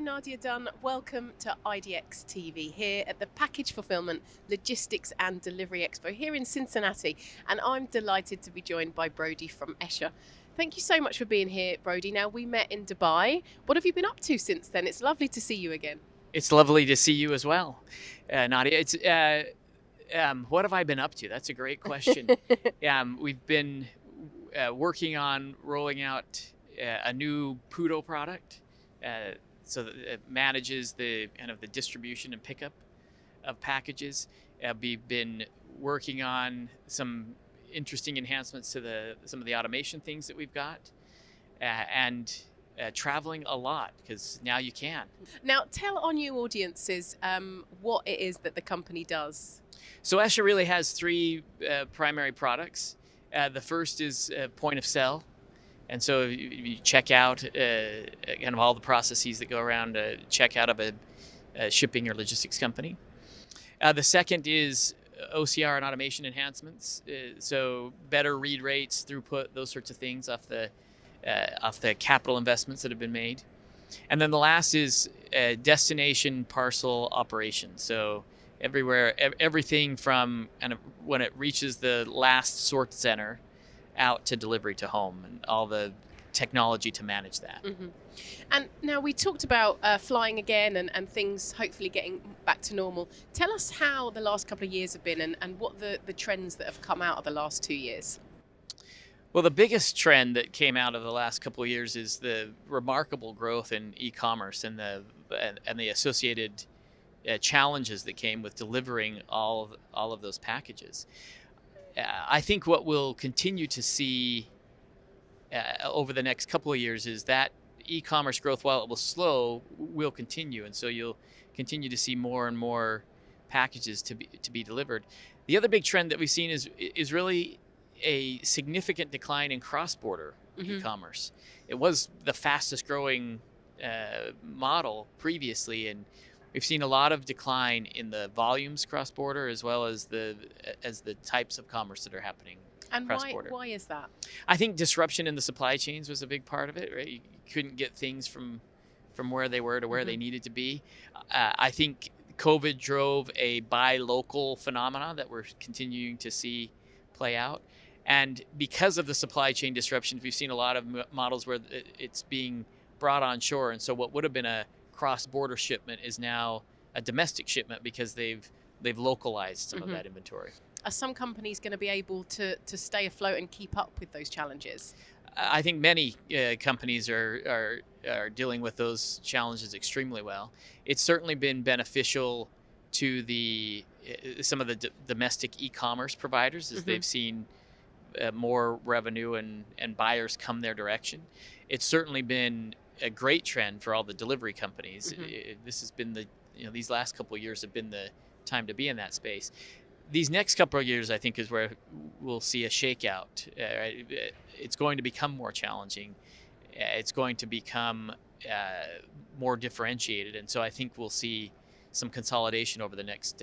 Nadia Dunn. Welcome to IDX TV here at the Package Fulfillment, Logistics and Delivery Expo here in Cincinnati. And I'm delighted to be joined by Brody from Escher. Thank you so much for being here, Brody. Now, we met in Dubai. What have you been up to since then? It's lovely to see you again. It's lovely to see you as well, Nadia. What have I been up to? That's a great question. We've been working on rolling out a new Pudo product, so that it manages the kind of the distribution and pickup of packages. We've been working on some interesting enhancements to some of the automation things that we've got, and traveling a lot because now you can. Now, tell our new audiences what it is that the company does. So Escher really has three primary products. The first is point of sale. And so you check out kind of all the processes that go around checkout of a shipping or logistics company. The second is OCR and automation enhancements. So better read rates, throughput, those sorts of things off the capital investments that have been made. And then the last is destination parcel operations. So everywhere, everything from kind of when it reaches the last sort center out to delivery to home, and all the technology to manage that. Mm-hmm. And now we talked about flying again and things hopefully getting back to normal. Tell us how the last couple of years have been and what the trends that have come out of the last 2 years. Well, the biggest trend that came out of the last couple of years is the remarkable growth in e-commerce and the associated challenges that came with delivering all of those packages. I think what we'll continue to see over the next couple of years is that e-commerce growth, while it will slow, will continue, and so you'll continue to see more and more packages to be delivered. The other big trend that we've seen is really a significant decline in cross-border e-commerce. It was the fastest growing model previously, and we've seen a lot of decline in the volumes cross-border as well as the types of commerce that are happening cross-border. Why is that? I think disruption in the supply chains was a big part of it, right? You couldn't get things from where they were to where they needed to be. I think COVID drove a buy local phenomena that we're continuing to see play out. And because of the supply chain disruptions, we've seen a lot of models where it's being brought on shore. And so what would have been a cross-border shipment is now a domestic shipment because they've localized some of that inventory. Are some companies going to be able to stay afloat and keep up with those challenges? I think many companies are dealing with those challenges extremely well. It's certainly been beneficial to some of the domestic e-commerce providers as they've seen more revenue and buyers come their direction. It's certainly been a great trend for all the delivery companies. This has been these last couple of years have been the time to be in that space. These next couple of years, I think, is where we'll see a shakeout. It's going to become more challenging. It's going to become more differentiated, and so I think we'll see some consolidation over the next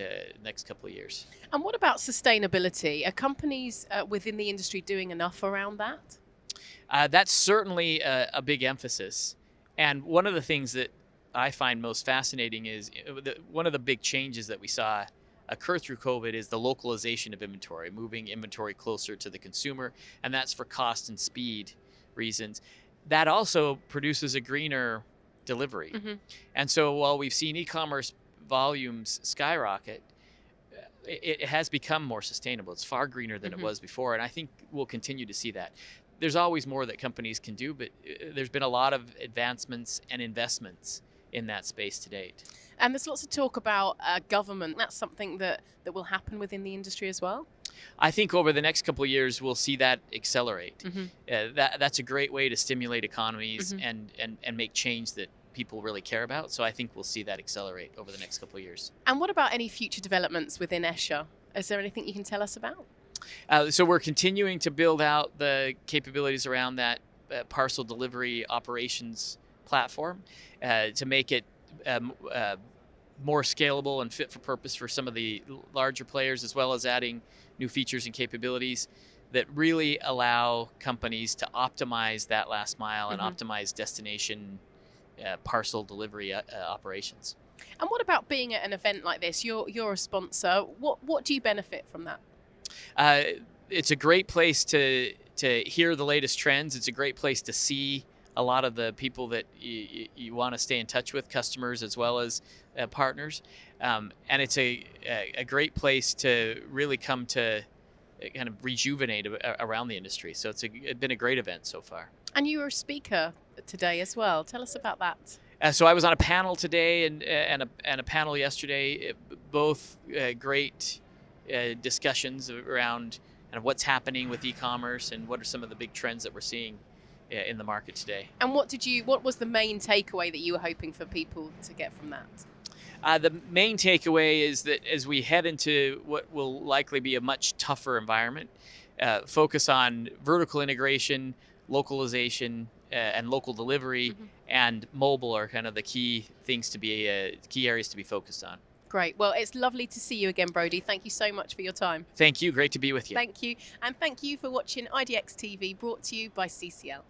couple of years. And what about sustainability? Are companies within the industry doing enough around that? That's certainly a big emphasis. And one of the things that I find most fascinating is one of the big changes that we saw occur through COVID is the localization of inventory, moving inventory closer to the consumer, and that's for cost and speed reasons. That also produces a greener delivery. And so while we've seen e-commerce volumes skyrocket, it has become more sustainable. It's far greener than it was before, and I think we'll continue to see that. There's always more that companies can do, but there's been a lot of advancements and investments in that space to date. And there's lots of talk about government. That's something that will happen within the industry as well? I think over the next couple of years, we'll see that accelerate. That's a great way to stimulate economies and make change that people really care about. So I think we'll see that accelerate over the next couple of years. And what about any future developments within Escher? Is there anything you can tell us about? So we're continuing to build out the capabilities around that parcel delivery operations platform to make it more scalable and fit for purpose for some of the larger players, as well as adding new features and capabilities that really allow companies to optimize that last mile and optimize destination parcel delivery operations. And what about being at an event like this? You're a sponsor. What do you benefit from that? It's a great place to hear the latest trends. It's a great place to see a lot of the people that you want to stay in touch with, customers as well as partners. And it's a great place to really come to kind of rejuvenate around the industry. So it's been a great event so far. And you were a speaker today as well. Tell us about that. So I was on a panel today and a panel yesterday. Both great discussions around kind of what's happening with e-commerce and what are some of the big trends that we're seeing in the market today. And what was the main takeaway that you were hoping for people to get from that? The main takeaway is that as we head into what will likely be a much tougher environment, focus on vertical integration, localization, and local delivery, and mobile are kind of the key things to be key areas to be focused on. Great. Well, it's lovely to see you again, Brody. Thank you so much for your time. Thank you. Great to be with you. Thank you. And thank you for watching IDX TV, brought to you by CCL.